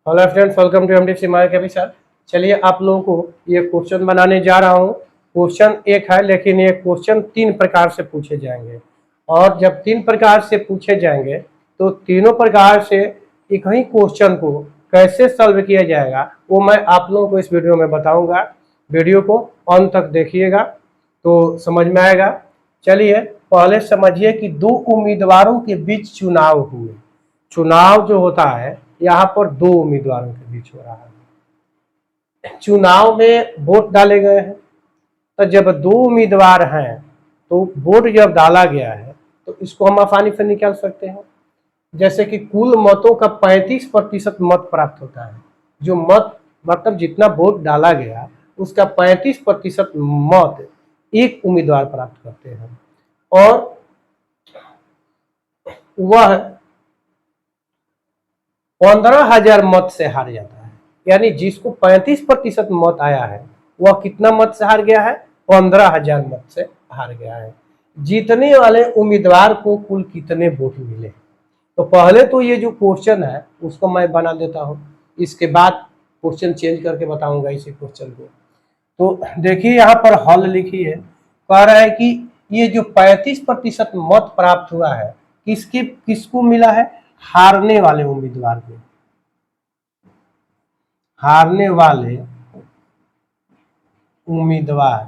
Hello friends, welcome to MD सिमाय के sir. चलिए आप लोगों को ये क्वेश्चन बनाने जा रहा हूँ। क्वेश्चन एक है, लेकिन ये क्वेश्चन तीन प्रकार से पूछे जाएंगे। और जब तीन प्रकार से पूछे जाएंगे तो तीनों प्रकार से एक ही क्वेश्चन को कैसे सॉल्व किया जाएगा वो मैं आप लोगों को इस वीडियो में बताऊंगा। वीडियो को अंत तक देखिएगा तो समझ में आएगा। चलिए पहले समझिए कि दो उम्मीदवारों के बीच चुनाव हुए। चुनाव जो होता है यहाँ पर दो उम्मीदवारों के बीच हो रहा है। चुनाव में वोट डाले गए हैं, तो जब दो उम्मीदवार हैं तो वोट जब डाला गया है तो इसको हम आसानी से निकाल सकते हैं। जैसे कि कुल मतों का 35% मत प्राप्त होता है। जो मत मतलब जितना वोट डाला गया उसका 35% मत एक उम्मीदवार प्राप्त करते हैं और वह 15,000 मत से हार जाता है। यानी जिसको 35% मत आया है वह कितना मत से हार गया है? 15,000 मत से हार गया है। जीतने वाले उम्मीदवार को कुल कितने वोट मिले? तो पहले तो ये जो क्वेश्चन है उसको मैं बना देता हूँ, इसके बाद क्वेश्चन चेंज करके बताऊंगा इसी क्वेश्चन को। तो देखिए यहाँ पर हल लिखी है, कह रहा है कि ये जो 35% मत प्राप्त हुआ है किसको मिला है? हारने वाले उम्मीदवार को। हारने वाले उम्मीदवार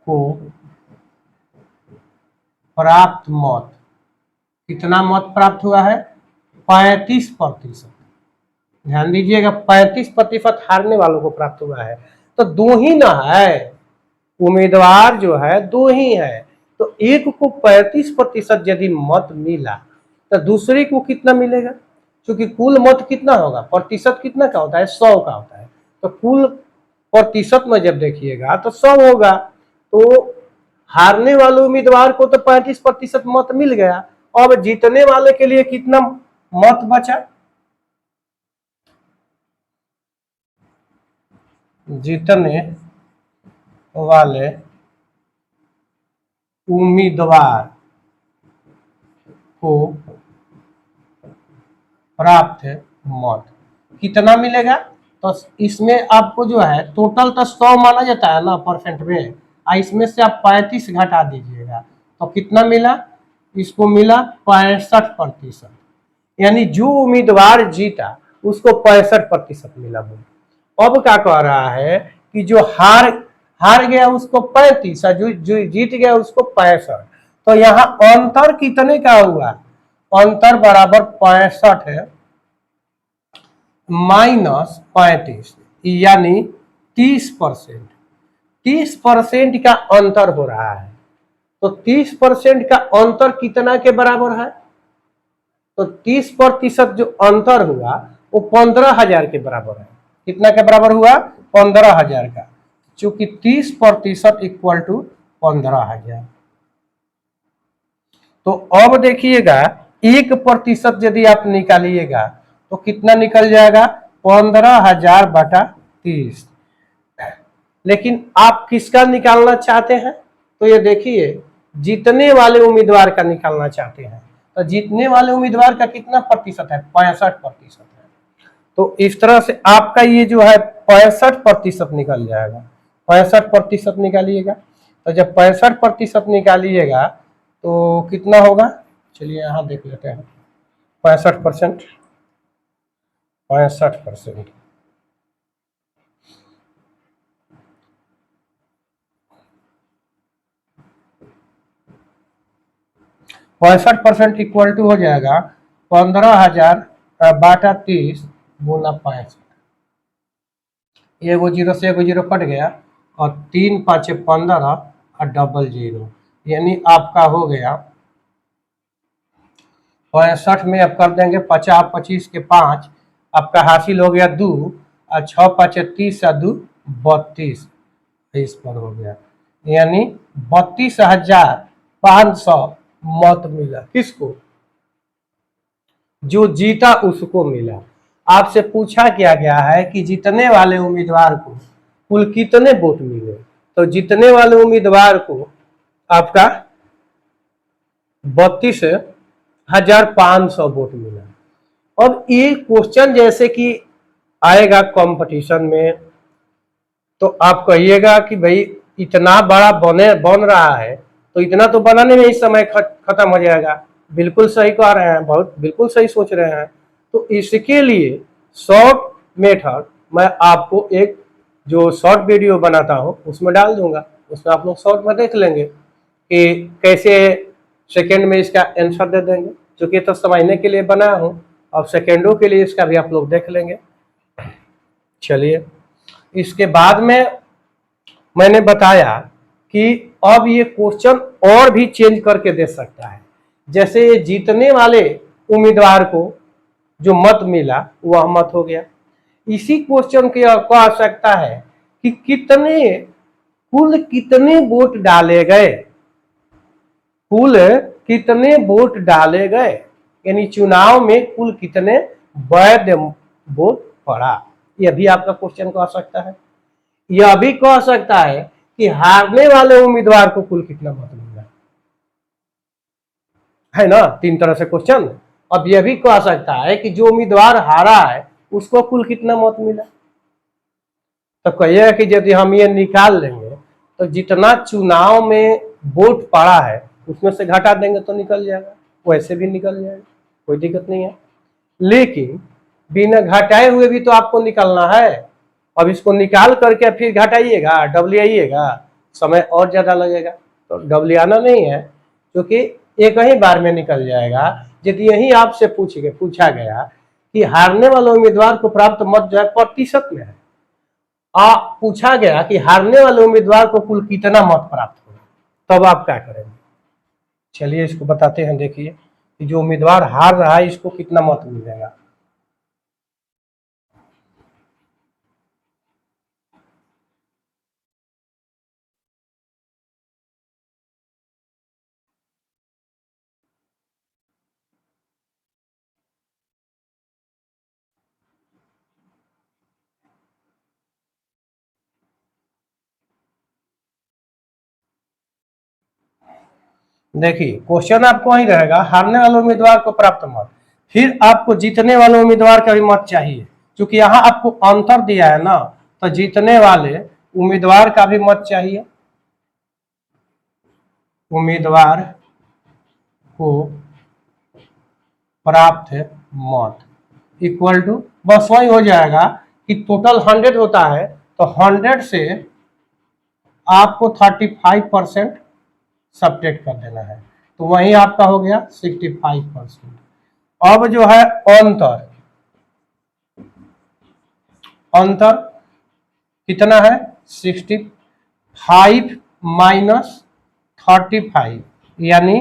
को प्राप्त मत, कितना मत प्राप्त हुआ है? 35%। ध्यान दीजिएगा, 35% हारने वालों को प्राप्त हुआ है। तो दो ही ना है, उम्मीदवार जो है दो ही है। तो एक को 35% यदि मत मिला तो दूसरे को कितना मिलेगा? क्योंकि कुल मत कितना होगा? प्रतिशत कितना का होता है? 100 का होता है। तो कुल प्रतिशत में जब देखिएगा तो 100 होगा। तो हारने वाले उम्मीदवार को तो 35% मत मिल गया। अब जीतने वाले के लिए कितना मत बचा? जीतने वाले उम्मीदवार को प्राप्त मत कितना मिलेगा? तो इसमें आपको जो है टोटल तो 100 माना जाता है ना परसेंट में, इसमें से आप 35 घटा दीजिएगा तो कितना मिला? इसको मिला 65%। यानी जो उम्मीदवार जीता उसको 65% मिला वोट। अब क्या कह रहा है कि जो हार हार गया उसको 35 और जो जीत गया उसको 65। तो यहाँ अंतर कितने का हुआ? अंतर बराबर 65 है -35, यानी 30%। 30% का अंतर हो रहा है। तो 30% का अंतर कितना के बराबर है? तो 30% जो अंतर हुआ वो 15,000 के बराबर है। कितना के बराबर हुआ? 15,000 का। चूंकि 30% इक्वल टू 15,000। तो अब देखिएगा 1% यदि आप निकालिएगा तो कितना निकल जाएगा? 15,000 बटा 30। लेकिन आप किसका निकालना चाहते हैं? तो ये देखिए, जीतने वाले उम्मीदवार का निकालना चाहते हैं। तो जीतने वाले उम्मीदवार का कितना प्रतिशत है? 65% है। तो इस तरह से आपका ये जो है 65% निकल जाएगा। 65% निकालिएगा। तो जब 65% निकालिएगा तो कितना होगा? चलिए यहाँ देख लेते हैं। 65%, 65%, 65% इक्वल टू हो जाएगा 15,000 बाटा 30 गुना 65। एगो जीरो से एगो जीरो कट गया और 3×5 = 15 और डबल जीरो, यानी आपका हो गया 65 में अब कर देंगे 50, 25 के 5, आपका हासिल हो गया 2 और 6×5 = 30 और 2 32। इस पर हो गया, यानी 32,500 मत मिला। किसको? जो जीता उसको मिला। आपसे पूछा क्या गया है कि जीतने वाले उम्मीदवार को कुल कितने वोट मिले? तो जीतने वाले उम्मीदवार को आपका 32,500 वोट मिला। अब ये क्वेश्चन जैसे कि आएगा कंपटीशन में, तो आप कहिएगा कि भाई इतना बड़ा बन रहा है, तो इतना तो बनाने में ही समय खत्म हो जाएगा। बिल्कुल सही कह रहे हैं, बहुत बिल्कुल सही सोच रहे हैं। तो इसके लिए शॉर्ट मेथड मैं आपको एक जो शॉर्ट वीडियो बनाता हूँ उसमें डाल दूंगा, उसमें आप लोग शॉर्ट में देख लेंगे कि कैसे सेकेंड में इसका आंसर दे देंगे। क्योंकि तो समझने के लिए बनाया हूँ, अब सेकेंडों के लिए इसका भी आप लोग देख लेंगे। चलिए, इसके बाद में मैंने बताया कि अब ये क्वेश्चन और भी चेंज करके दे सकता है। जैसे ये जीतने वाले उम्मीदवार को जो मत मिला वह मत हो गया। इसी क्वेश्चन की आवश्यकता है कि कुल कितने वोट डाले गए, कुल कितने वोट डाले गए, यानी चुनाव में कुल कितने वैध वोट पड़ा। यह भी आपका क्वेश्चन को आ सकता है। यह भी कह सकता है कि हारने वाले उम्मीदवार को कुल कितना मत मिला, है ना। तीन तरह से क्वेश्चन। अब यह भी कह सकता है कि जो उम्मीदवार हारा है उसको कुल कितना मत मिला। तो कहिएगा कि यदि हम ये निकाल लेंगे तो जितना चुनाव में वोट पड़ा है उसमें से घटा देंगे तो निकल जाएगा, वैसे भी निकल जाएगा, कोई दिक्कत नहीं है। लेकिन बिना घटाए हुए भी तो आपको निकालना है। अब इसको निकाल करके फिर घटाइएगा, डबलियाइएगा, समय और ज्यादा लगेगा। तो डबलियाना नहीं है, क्योंकि एक ही बार में निकल जाएगा। यदि यही आपसे पूछा गया कि हारने वाले उम्मीदवार को प्राप्त मत जो है प्रतिशत में है, पूछा गया कि हारने वाले उम्मीदवार को कुल कितना मत प्राप्त होगा, तब आप क्या करेंगे। चलिए इसको बताते हैं। देखिए कि जो उम्मीदवार हार रहा है इसको कितना मत मिलेगा। देखिए क्वेश्चन आपको वही रहेगा, हारने वाले उम्मीदवार को प्राप्त मत, फिर आपको जीतने वाले उम्मीदवार का भी मत चाहिए। क्योंकि यहाँ आपको अंतर दिया है ना, तो जीतने वाले उम्मीदवार का भी मत चाहिए। उम्मीदवार को प्राप्त मत इक्वल टू, बस वही हो जाएगा कि टोटल 100 होता है, तो 100 से आपको 35% सब्ट्रैक्ट कर देना है, तो वही आपका हो गया 65%। अब जो है अंतर, अंतर कितना है 65 माइनस 35 यानी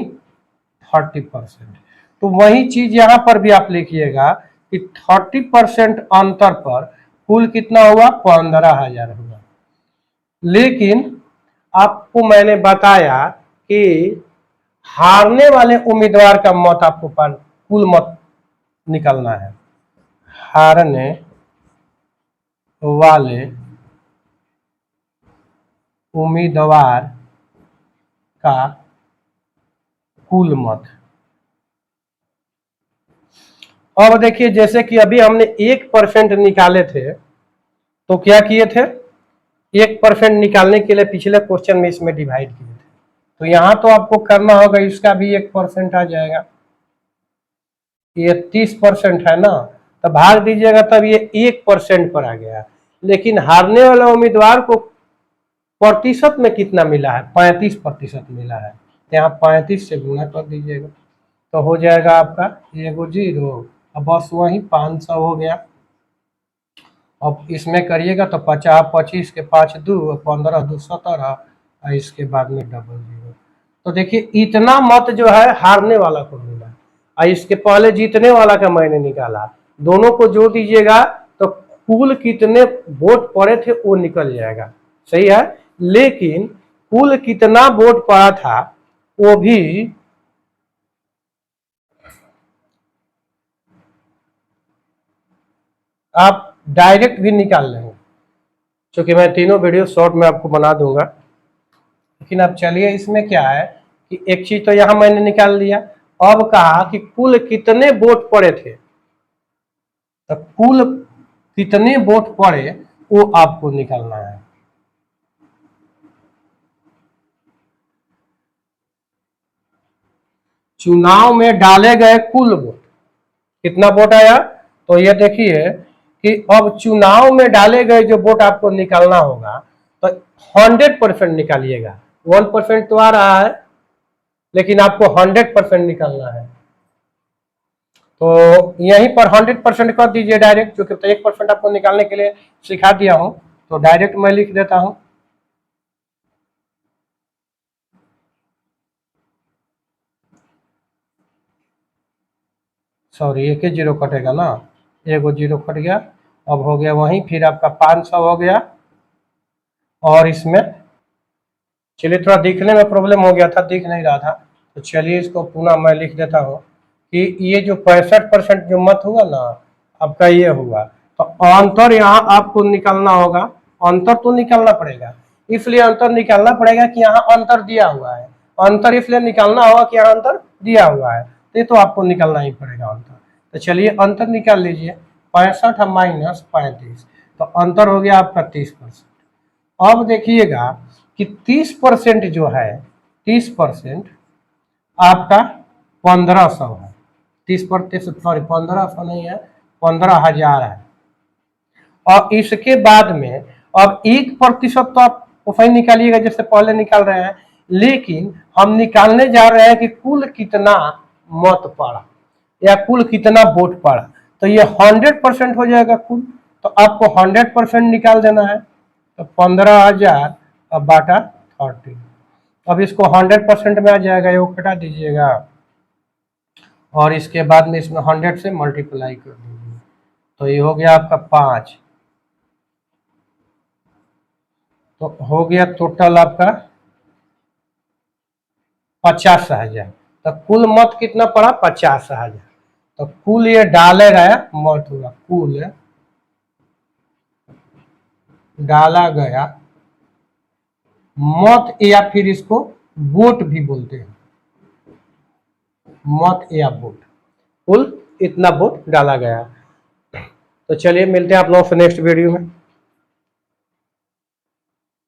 30%। तो वही चीज यहां पर भी आप लिखिएगा कि 30% अंतर पर कुल कितना हुआ 15,000 हुआ। लेकिन आपको मैंने बताया कि हारने वाले उम्मीदवार का मत आपको कुल मत निकालना है। हारने वाले उम्मीदवार का कुल मत। अब देखिए जैसे कि अभी हमने 1% निकाले थे, तो क्या किए थे, 1% निकालने के लिए पिछले क्वेश्चन में इसमें डिवाइड किए थे। तो यहां तो आपको करना होगा, इसका भी 1% आ जाएगा। ये 30% है ना, तो भाग दीजिएगा तब ये 1% पर आ गया। लेकिन हारने वाला उम्मीदवार को प्रतिशत में कितना मिला है, 35% मिला है। यहाँ 35 से गुना कर दीजिएगा तो हो जाएगा आपका एगो 0, अब बस वही 500 हो गया। अब इसमें करिएगा तो 50 25 के 5 2 15 2 17, इसके बाद में डबल 0। तो देखिए इतना मत जो है हारने वाला को मिला, और इसके पहले जीतने वाला का मैंने निकाला। दोनों को जोड़ दीजिएगा तो कुल कितने वोट पड़े थे वो निकल जाएगा, सही है। लेकिन कुल कितना वोट पड़ा था वो भी आप डायरेक्ट भी निकाल लेंगे, क्योंकि मैं तीनों वीडियो शॉर्ट में आपको बना दूंगा। लेकिन अब चलिए इसमें क्या है कि एक चीज तो यहां मैंने निकाल लिया। अब कहा कि कुल कितने वोट पड़े थे, तो कुल कितने वोट पड़े वो आपको निकालना है। चुनाव में डाले गए कुल वोट, कितना वोट आया, तो ये देखिए कि अब चुनाव में डाले गए जो वोट आपको निकालना होगा, तो 100% निकालिएगा। 1% तो आ रहा है, लेकिन आपको 100% निकालना है। तो यहीं पर 100% कर दीजिए डायरेक्ट, क्योंकि तो 1% आपको निकालने के लिए सिखा दिया हूं, तो डायरेक्ट मैं लिख देता हूं। सॉरी, एक ही जीरो कटेगा ना, एक जीरो कट गया। अब हो गया वहीं, फिर आपका 500 हो गया। और इसमें चलिए, थोड़ा दिखने में प्रॉब्लम हो गया था, दिख नहीं रहा था, तो चलिए इसको पुनः मैं लिख देता हूँ कि ये जो 65% जो मत हुआ ना आपका, ये हुआ। तो अंतर यहाँ आपको निकालना होगा, अंतर तो निकालना पड़ेगा। इसलिए अंतर निकालना पड़ेगा कि यहाँ अंतर दिया हुआ है, अंतर इसलिए निकालना होगा कि यहाँ अंतर दिया हुआ है, तो ये तो आपको निकालना ही पड़ेगा अंतर। तो चलिए अंतर निकाल लीजिए, 65 माइनस 35, तो अंतर हो गया आपका 30%। अब देखिएगा कि 30% जो है, 30% आपका 1500 है। 30%, सॉरी 1500 नहीं है, 15,000 है। और इसके बाद में अब 1% तो आप वही निकालिएगा जैसे पहले निकाल रहे हैं, लेकिन हम निकालने जा रहे हैं कि कुल कितना मत पड़ा या कुल कितना वोट पड़ा। तो ये 100% हो जाएगा कुल, तो आपको 100% निकाल देना है। तो 15,000 अब बाटा 30, अब इसको 100% में आ जाएगा, ये घटा दीजिएगा और इसके बाद में इसमें 100 से मल्टीप्लाई कर दीजिए, तो ये हो गया आपका 5। तो हो गया टोटल आपका 50,000। तो कुल मत कितना पड़ा, 50,000। तो कुल ये डाले गया मत हुआ, कुल डाला गया मत, या फिर इसको वोट भी बोलते हैं, मत या वोट, कुल इतना वोट डाला गया। तो चलिए मिलते हैं आप लोगों से नेक्स्ट वीडियो में।